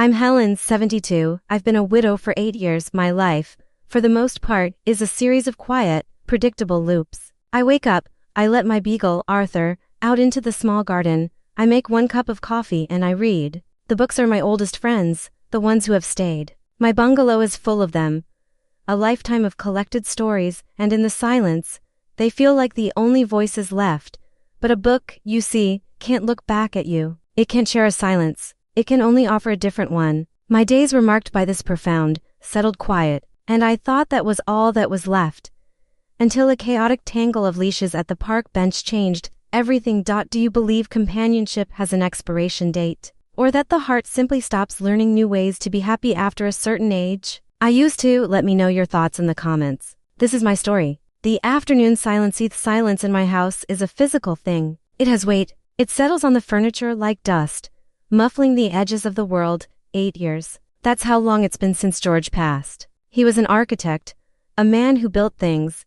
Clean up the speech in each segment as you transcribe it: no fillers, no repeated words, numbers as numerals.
I'm Helen, 72. I've been a widow for 8 years. My life, for the most part, is a series of quiet, predictable loops. I wake up, I let my beagle, Arthur, out into the small garden. I make 1 cup of coffee and I read. The books are my oldest friends, the ones who have stayed. My bungalow is full of them. A lifetime of collected stories, and in the silence, they feel like the only voices left. But a book, you see, can't look back at you. It can't share a silence. It can only offer a different one. My days were marked by this profound, settled quiet, and I thought that was all that was left. Until a chaotic tangle of leashes at the park bench changed everything. Do you believe companionship has an expiration date? Or that the heart simply stops learning new ways to be happy after a certain age? I used to. Let me know your thoughts in the comments. This is my story. The afternoon silence. Silence in my house is a physical thing. It has weight. It settles on the furniture like dust, muffling the edges of the world. 8 years. That's how long it's been since George passed. He was an architect, a man who built things,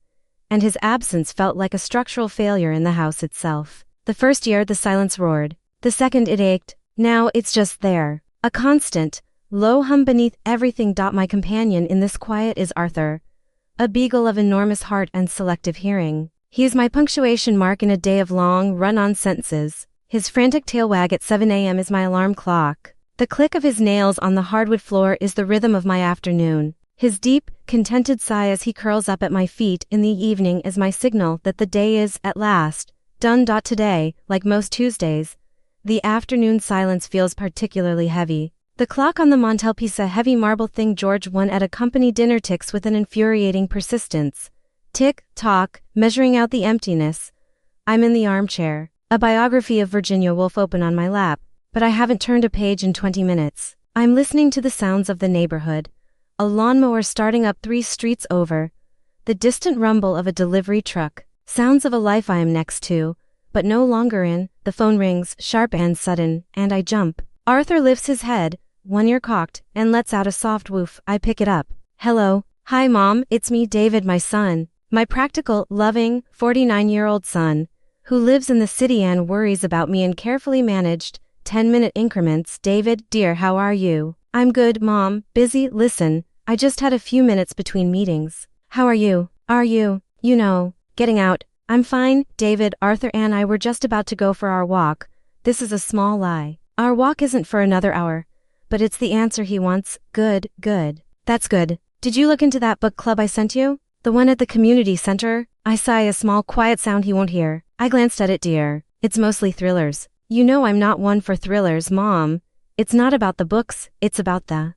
and his absence felt like a structural failure in the house itself. The first year the silence roared. The second it ached. Now it's just there. A constant, low hum beneath everything. My companion in this quiet is Arthur, a beagle of enormous heart and selective hearing. He is my punctuation mark in a day of long, run-on sentences. His frantic tail wag at 7 a.m. is my alarm clock. The click of his nails on the hardwood floor is the rhythm of my afternoon. His deep, contented sigh as he curls up at my feet in the evening is my signal that the day is, at last, done. Today, like most Tuesdays, the afternoon silence feels particularly heavy. The clock on the mantelpiece, a heavy marble thing George won at a company dinner, ticks with an infuriating persistence. Tick, tock, measuring out the emptiness. I'm in the armchair, a biography of Virginia Woolf open on my lap, but I haven't turned a page in 20 minutes. I'm listening to the sounds of the neighborhood. A lawnmower starting up 3 streets over. The distant rumble of a delivery truck. Sounds of a life I am next to, but no longer in. The phone rings, sharp and sudden, and I jump. Arthur lifts his head, one ear cocked, and lets out a soft woof. I pick it up. Hello. Hi Mom, it's me, David, my son. My practical, loving, 49-year-old son, who lives in the city and worries about me in carefully managed, 10-minute increments. David, dear, how are you? I'm good, Mom. Busy? Listen, I just had a few minutes between meetings. How are you? Are you, getting out? I'm fine, David. Arthur and I were just about to go for our walk. This is a small lie. Our walk isn't for another hour, but it's the answer he wants. Good. That's good. Did you look into that book club I sent you? The one at the community center? I sigh, a small, quiet sound he won't hear. I glanced at it, dear. It's mostly thrillers. You know I'm not one for thrillers, Mom. It's not about the books, it's about the,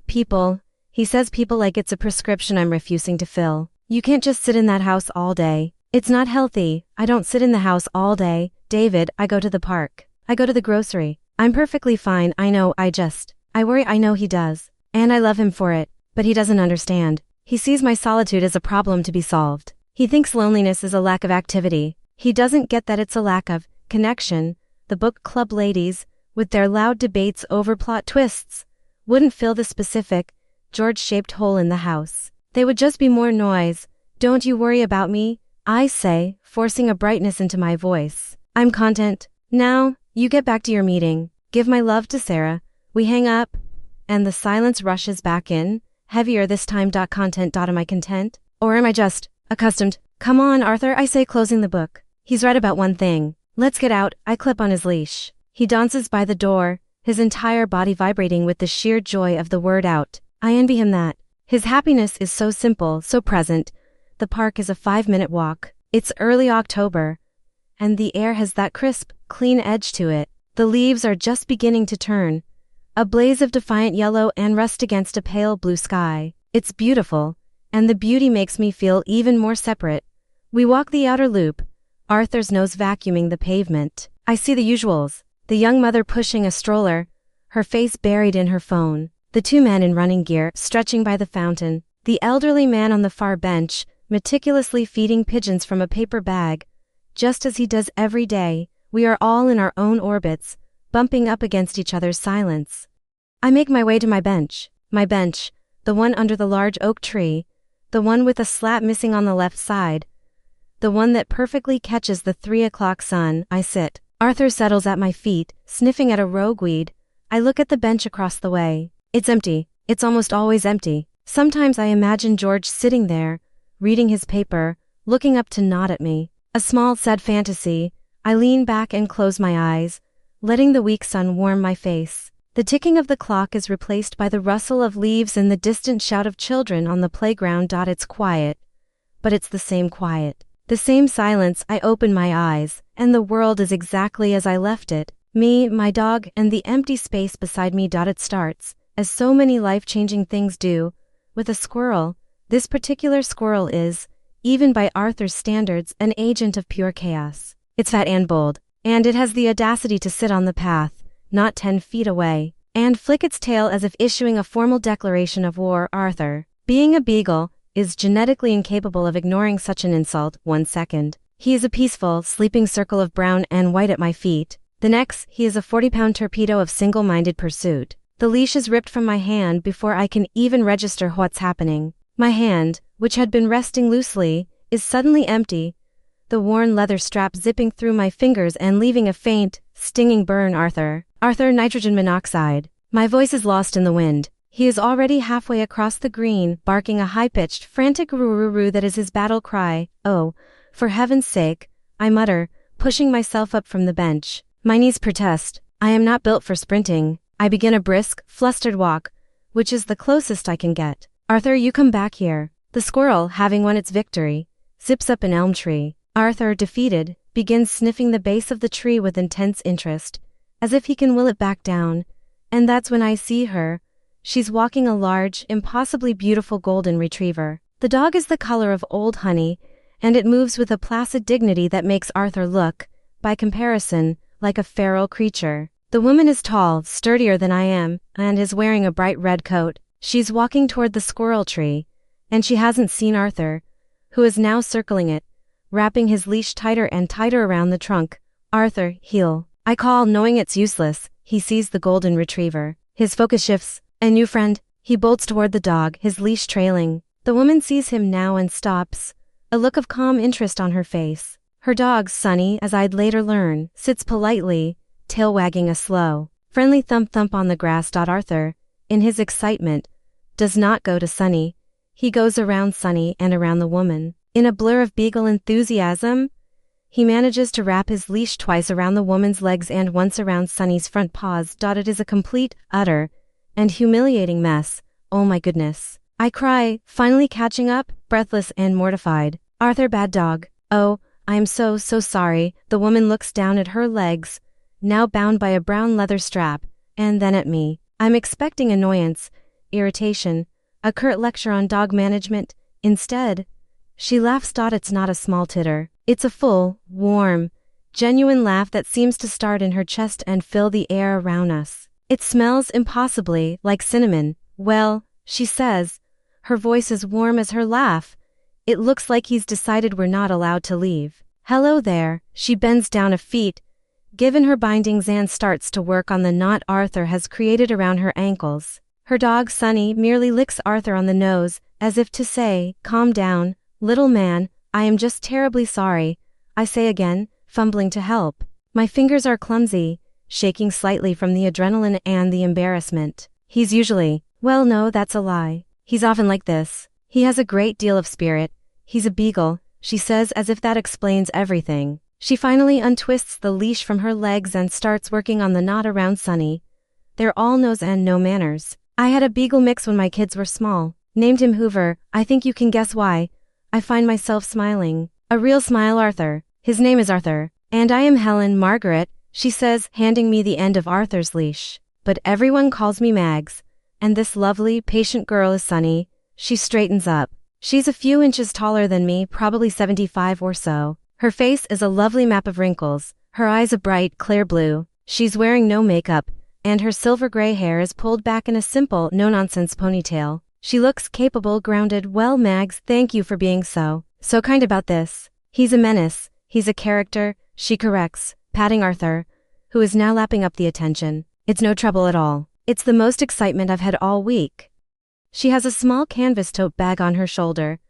people. He says people like it's a prescription I'm refusing to fill. You can't just sit in that house all day. It's not healthy. I don't sit in the house all day, David. I go to the park. I go to the grocery. I'm perfectly fine. I know. I worry. I know he does. And I love him for it. But he doesn't understand. He sees my solitude as a problem to be solved. He thinks loneliness is a lack of activity. He doesn't get that it's a lack of connection. The book club ladies, with their loud debates over plot twists, wouldn't fill the specific, George-shaped hole in the house. They would just be more noise. Don't you worry about me, I say, forcing a brightness into my voice. I'm content. Now, you get back to your meeting. Give my love to Sarah. We hang up, and the silence rushes back in, heavier this time. Content. Am I content? Or am I just accustomed? Come on, Arthur, I say, closing the book. He's right about one thing. Let's get out. I clip on his leash. He dances by the door, his entire body vibrating with the sheer joy of the word out. I envy him that. His happiness is so simple, so present. The park is a 5-minute walk. It's early October, and the air has that crisp, clean edge to it. The leaves are just beginning to turn, a blaze of defiant yellow and rust against a pale blue sky. It's beautiful, and the beauty makes me feel even more separate. We walk the outer loop, Arthur's nose vacuuming the pavement. I see the usuals. The young mother pushing a stroller, her face buried in her phone. The 2 men in running gear, stretching by the fountain. The elderly man on the far bench, meticulously feeding pigeons from a paper bag. Just as he does every day, we are all in our own orbits, bumping up against each other's silence. I make my way to my bench, the one under the large oak tree, the one with a slat missing on the left side, the one that perfectly catches the 3 o'clock sun. I sit. Arthur settles at my feet, sniffing at a rogueweed. I look at the bench across the way. It's empty. It's almost always empty. Sometimes I imagine George sitting there, reading his paper, looking up to nod at me. A small, sad fantasy. I lean back and close my eyes, letting the weak sun warm my face. The ticking of the clock is replaced by the rustle of leaves and the distant shout of children on the playground. It's quiet, but it's the same quiet. The same silence. I open my eyes, and the world is exactly as I left it. Me, my dog, and the empty space beside me. It starts, as so many life-changing things do, with a squirrel. This particular squirrel is, even by Arthur's standards, an agent of pure chaos. It's fat and bold, and it has the audacity to sit on the path, not 10 feet away, and flick its tail as if issuing a formal declaration of war. Arthur, being a beagle, is genetically incapable of ignoring such an insult 1 second. He is a peaceful, sleeping circle of brown and white at my feet. The next, he is a 40-pound torpedo of single-minded pursuit. The leash is ripped from my hand before I can even register what's happening. My hand, which had been resting loosely, is suddenly empty, the worn leather strap zipping through my fingers and leaving a faint, stinging burn. Arthur, nitrogen monoxide. My voice is lost in the wind. He is already halfway across the green, barking a high-pitched, frantic roo-roo-roo that is his battle cry. Oh, for heaven's sake, I mutter, pushing myself up from the bench. My knees protest. I am not built for sprinting. I begin a brisk, flustered walk, which is the closest I can get. Arthur, you come back here. The squirrel, having won its victory, zips up an elm tree. Arthur, defeated, begins sniffing the base of the tree with intense interest, as if he can will it back down. And that's when I see her. She's walking a large, impossibly beautiful golden retriever. The dog is the color of old honey, and it moves with a placid dignity that makes Arthur look, by comparison, like a feral creature. The woman is tall, sturdier than I am, and is wearing a bright red coat. She's walking toward the squirrel tree, and she hasn't seen Arthur, who is now circling it, wrapping his leash tighter and tighter around the trunk. Arthur, heel. I call, knowing it's useless. He sees the golden retriever. His focus shifts. A new friend. He bolts toward the dog, his leash trailing. The woman sees him now and stops, a look of calm interest on her face. Her dog, Sunny, as I'd later learn, sits politely, tail wagging a slow, friendly thump-thump on the grass. Arthur, in his excitement, does not go to Sunny. He goes around Sunny and around the woman. In a blur of beagle enthusiasm, he manages to wrap his leash twice around the woman's legs and once around Sunny's front paws. It is a complete, utter, and humiliating mess. Oh my goodness. I cry, finally catching up, breathless and mortified. Arthur, bad dog. Oh, I am so sorry. The woman looks down at her legs, now bound by a brown leather strap, and then at me. I'm expecting annoyance, irritation, a curt lecture on dog management. Instead, she laughs. It's not a small titter. It's a full, warm, genuine laugh that seems to start in her chest and fill the air around us. It smells impossibly like cinnamon. Well, she says, her voice as warm as her laugh. It looks like he's decided we're not allowed to leave. Hello there. She bends down a feet, given her bindings, and starts to work on the knot Arthur has created around her ankles. Her dog, Sunny, merely licks Arthur on the nose, as if to say, calm down, little man, I am just terribly sorry. I say again, fumbling to help. My fingers are clumsy, shaking slightly from the adrenaline and the embarrassment. He's usually, well, no, that's a lie. He's often like this. He has a great deal of spirit. He's a beagle, she says, as if that explains everything. She finally untwists the leash from her legs and starts working on the knot around Sunny. They're all nose and no manners. I had a beagle mix when my kids were small. Named him Hoover. I think you can guess why. I find myself smiling. A real smile. Arthur. His name is Arthur. And I am Helen Margaret, she says, handing me the end of Arthur's leash. But everyone calls me Mags. And this lovely, patient girl is Sunny. She straightens up. She's a few inches taller than me, probably 75 or so. Her face is a lovely map of wrinkles, her eyes a bright, clear blue. She's wearing no makeup, and her silver gray hair is pulled back in a simple, no-nonsense ponytail. She looks capable, grounded. Well, Mags, thank you for being so kind about this. He's a menace. He's a character, she corrects, patting Arthur, who is now lapping up the attention. It's no trouble at all. It's the most excitement I've had all week. She has a small canvas tote bag on her shoulder,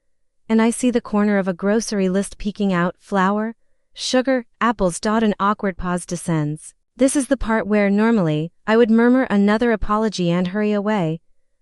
and I see the corner of a grocery list peeking out. Flour, sugar, apples. An awkward pause descends. This is the part where, normally, I would murmur another apology and hurry away.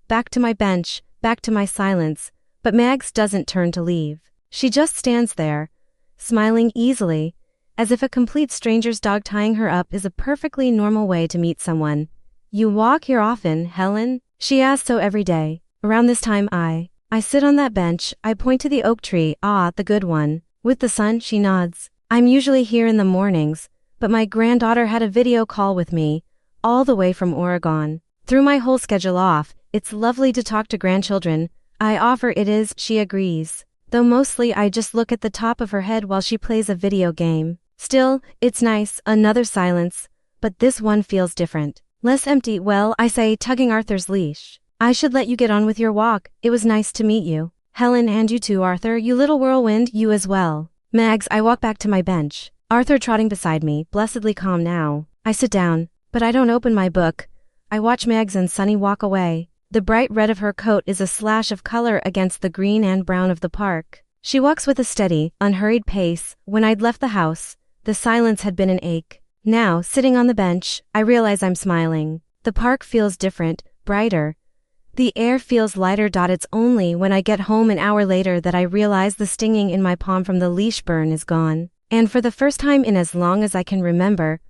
Back to my bench, back to my silence, but Mags doesn't turn to leave. She just stands there, smiling easily, as if a complete stranger's dog tying her up is a perfectly normal way to meet someone. "You walk here often, Helen?" She asks so every day. Around this time I sit on that bench, I point to the oak tree, ah, the good one. With the sun, she nods. "I'm usually here in the mornings, but my granddaughter had a video call with me, all the way from Oregon. Threw my whole schedule off. It's lovely to talk to grandchildren. I offer it is," she agrees. Though mostly I just look at the top of her head while she plays a video game. Still, it's nice, another silence, but this one feels different. Less empty. "Well," I say, tugging Arthur's leash. "I should let you get on with your walk. It was nice to meet you. Helen, and you too, Arthur, you little whirlwind, you as well." Mags, I walk back to my bench. Arthur trotting beside me, blessedly calm now. I sit down, but I don't open my book. I watch Mags and Sunny walk away. The bright red of her coat is a slash of color against the green and brown of the park. She walks with a steady, unhurried pace. When I'd left the house, the silence had been an ache. Now, sitting on the bench, I realize I'm smiling. The park feels different, brighter. The air feels lighter. It's only when I get home an hour later that I realize the stinging in my palm from the leash burn is gone. And for the first time in as long as I can remember,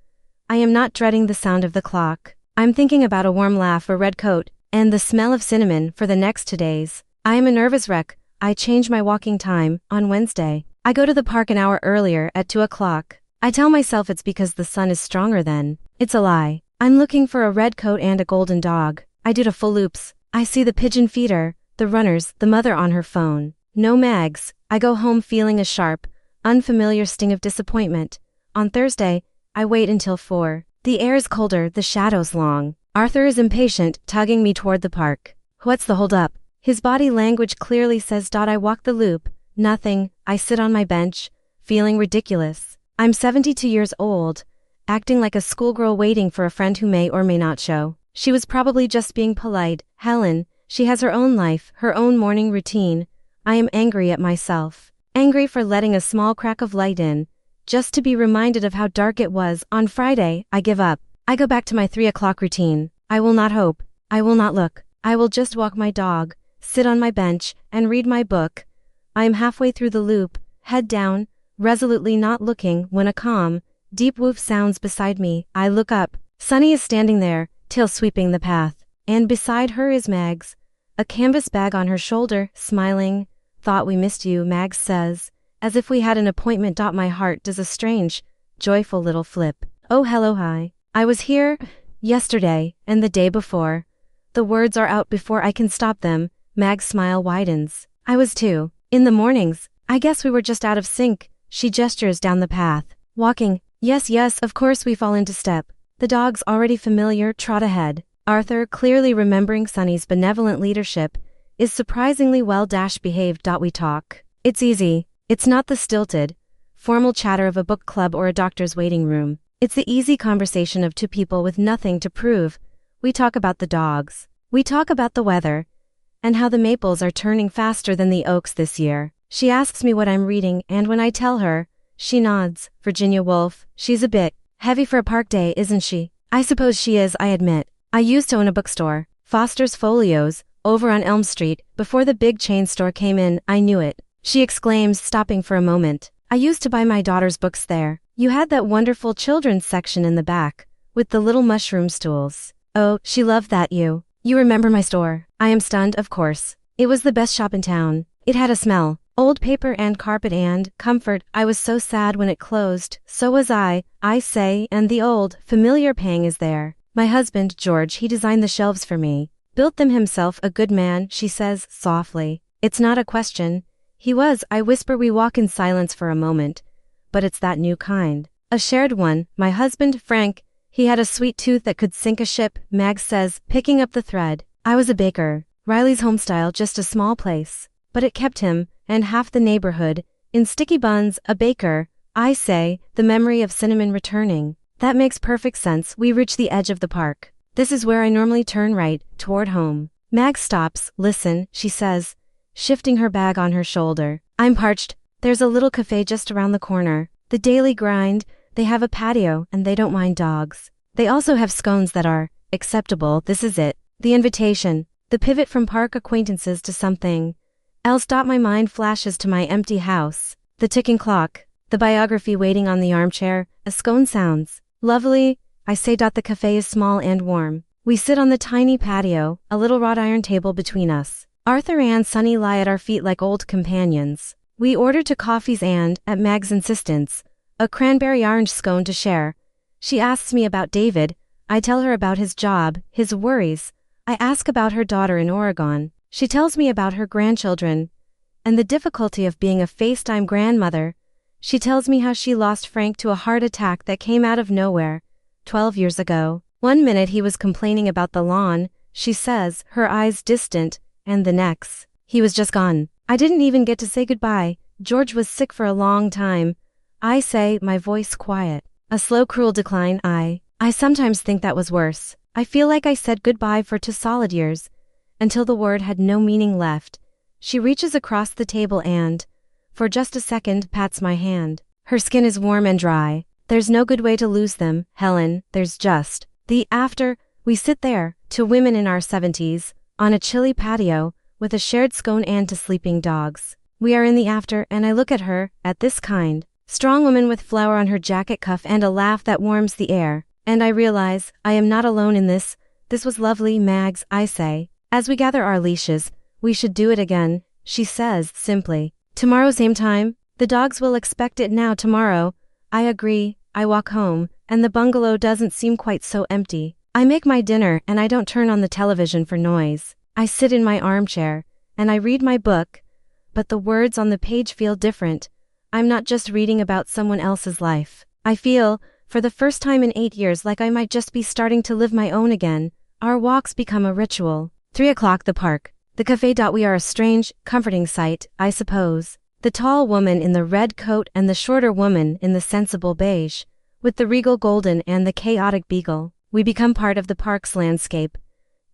I am not dreading the sound of the clock. I'm thinking about a warm laugh, a red coat, and the smell of cinnamon for the next 2 days. I am a nervous wreck. I change my walking time. On Wednesday, I go to the park an hour earlier at 2 o'clock. I tell myself it's because the sun is stronger then. It's a lie. I'm looking for a red coat and a golden dog. I do the full loops. I see the pigeon feeder, the runners, the mother on her phone. No Mags. I go home feeling a sharp, unfamiliar sting of disappointment. On Thursday, I wait until 4. The air is colder, the shadows long. Arthur is impatient, tugging me toward the park. What's the hold up? His body language clearly says. I walk the loop. Nothing. I sit on my bench, feeling ridiculous. I'm 72 years old, acting like a schoolgirl waiting for a friend who may or may not show. She was probably just being polite. Helen, she has her own life, her own morning routine. I am angry at myself. Angry for letting a small crack of light in, just to be reminded of how dark it was. On Friday, I give up. I go back to my 3 o'clock routine. I will not hope. I will not look. I will just walk my dog, sit on my bench, and read my book. I am halfway through the loop, head down, resolutely not looking, when a calm, deep woof sounds beside me. I look up. Sunny is standing there, tail sweeping the path, and beside her is Mags, a canvas bag on her shoulder, smiling. "Thought we missed you," Mags says, as if we had an appointment. My heart does a strange, joyful little flip. "Oh, hello, hi. I was here yesterday and the day before." The words are out before I can stop them. Mag's smile widens. "I was too. In the mornings. I guess we were just out of sync." She gestures down the path. "Walking. Yes, of course we fall into step. The dogs, already familiar, trot ahead. Arthur, clearly remembering Sunny's benevolent leadership, is surprisingly well behaved. We talk. It's easy. It's not the stilted, formal chatter of a book club or a doctor's waiting room. It's the easy conversation of 2 people with nothing to prove. We talk about the dogs. We talk about the weather, and how the maples are turning faster than the oaks this year. She asks me what I'm reading, and when I tell her, she nods. Virginia Woolf. She's a bit heavy for a park day, isn't she? I suppose she is, I admit. I used to own a bookstore, Foster's Folios, over on Elm Street. Before the big chain store came in, I knew it. She exclaims, stopping for a moment. I used to buy my daughter's books there. You had that wonderful children's section in the back, with the little mushroom stools. Oh, she loved that. You remember my store. I am stunned, of course. It was the best shop in town. It had a smell, old paper and carpet and comfort. I was so sad when it closed. So was I say, and the old, familiar pang is there. My husband, George, he designed the shelves for me. Built them himself, a good man, she says, softly. It's not a question. He was, I whisper. We walk in silence for a moment. But it's that new kind. A shared one. My husband, Frank, he had a sweet tooth that could sink a ship, Mags says, picking up the thread. I was a baker. Riley's homestyle, just a small place. But it kept him, and half the neighborhood, in sticky buns. A baker, I say, the memory of cinnamon returning. That makes perfect sense. We reach the edge of the park. This is where I normally turn right, toward home. Mags stops. Listen, she says, shifting her bag on her shoulder. I'm parched. There's a little cafe just around the corner. The daily grind, They have a patio, and they don't mind dogs. They also have scones that are acceptable. This is it. The invitation. The pivot from park acquaintances to something else. My mind flashes to my empty house. The ticking clock. The biography waiting on the armchair. A scone sounds lovely, I say. The cafe is small and warm. We sit on the tiny patio, a little wrought iron table between us. Arthur and Sunny lie at our feet like old companions. We order 2 coffees and, at Mag's insistence, a cranberry orange scone to share. She asks me about David. I tell her about his job, his worries. I ask about her daughter in Oregon. She tells me about her grandchildren and the difficulty of being a FaceTime grandmother. She tells me how she lost Frank to a heart attack that came out of nowhere 12 years ago. One minute he was complaining about the lawn, she says, her eyes distant, and the next, he was just gone. I didn't even get to say goodbye. George was sick for a long time. I say, my voice quiet. A slow, cruel decline. I sometimes think that was worse. I feel like I said goodbye for 2 solid years, until the word had no meaning left. She reaches across the table and, for just a second, pats my hand. Her skin is warm and dry. There's no good way to lose them, Helen. There's just the after. We sit there, 2 women in our 70s, on a chilly patio, with a shared scone and 2 sleeping dogs. We are in the after, and I look at her, at this kind, strong woman with flower on her jacket cuff and a laugh that warms the air, and I realize, I am not alone in this. This was lovely, Mags, I say. As we gather our leashes, we should do it again, she says, simply. Tomorrow same time? The dogs will expect it now. Tomorrow. I agree. I walk home, and the bungalow doesn't seem quite so empty. I make my dinner, and I don't turn on the television for noise. I sit in my armchair, and I read my book, but the words on the page feel different. I'm not just reading about someone else's life. I feel, for the first time in 8 years, like I might just be starting to live my own again. Our walks become a ritual. 3 o'clock. The park. The cafe. We are a strange, comforting sight, I suppose. The tall woman in the red coat and the shorter woman in the sensible beige, with the regal golden and the chaotic beagle. We become part of the park's landscape.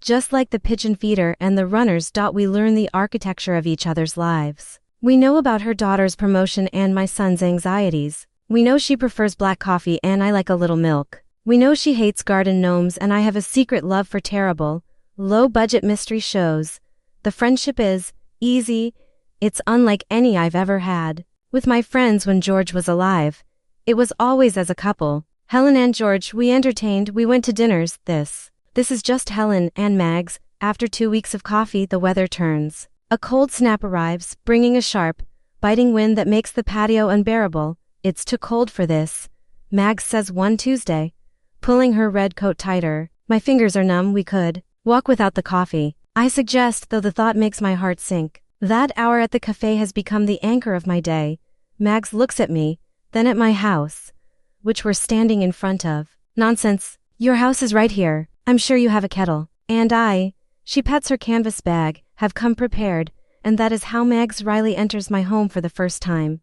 Just like the pigeon feeder and the runners. We learn the architecture of each other's lives. We know about her daughter's promotion and my son's anxieties. We know she prefers black coffee and I like a little milk. We know she hates garden gnomes and I have a secret love for terrible, low-budget mystery shows. The friendship is easy. It's unlike any I've ever had. With my friends when George was alive, it was always as a couple. Helen and George, we entertained, we went to dinners. This is just Helen and Mags. After 2 weeks of coffee, the weather turns. A cold snap arrives, bringing a sharp, biting wind that makes the patio unbearable. It's too cold for this, Mags says one Tuesday, pulling her red coat tighter. My fingers are numb. We could walk without the coffee, I suggest, though the thought makes my heart sink. That hour at the cafe has become the anchor of my day. Mags looks at me, then at my house, which we're standing in front of. Nonsense. Your house is right here. I'm sure you have a kettle. And she pats her canvas bag, have come prepared, and that is how Mags Riley enters my home for the first time.